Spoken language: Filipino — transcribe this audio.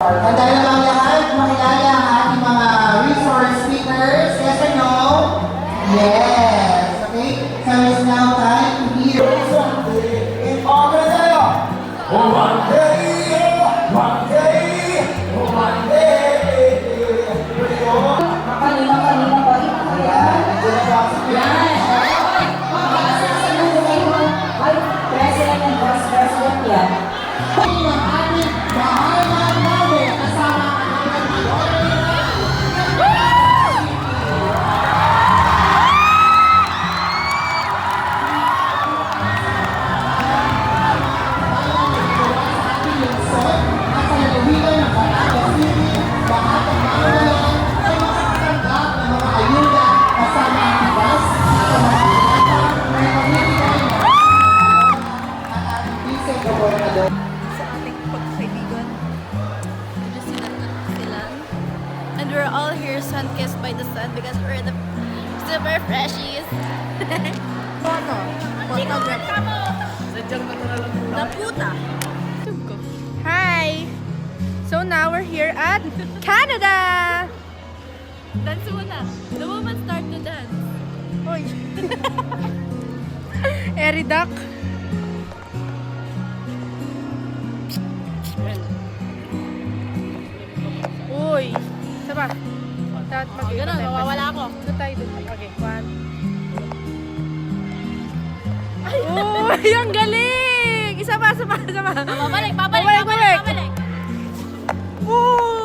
Handa na bang lahat makilala ang ating mga resource speakers? Yes or no? Yes. Okay? So it's now time to hear. Kanina pa rin ako yan. Ay, president and vice president yan. Ang ating bahalang namin kasama ang ating Sa ating pagkaibigan. Just sila. And we're all here sun-kissed by the sun because we're the super freshies. Photographer. The puta. Hi! So now we're here at Canada! Dance muna. The woman start to dance. Hoy! Eriduck! Uy! Isa pa. Dapat mag-iba Ganun, tayo. mawawala ako. Ito tayo dun. Okay, one. Uy! Ang galing! Isa pa, isa pa, isa pa. Babalik. Babalik. Woo!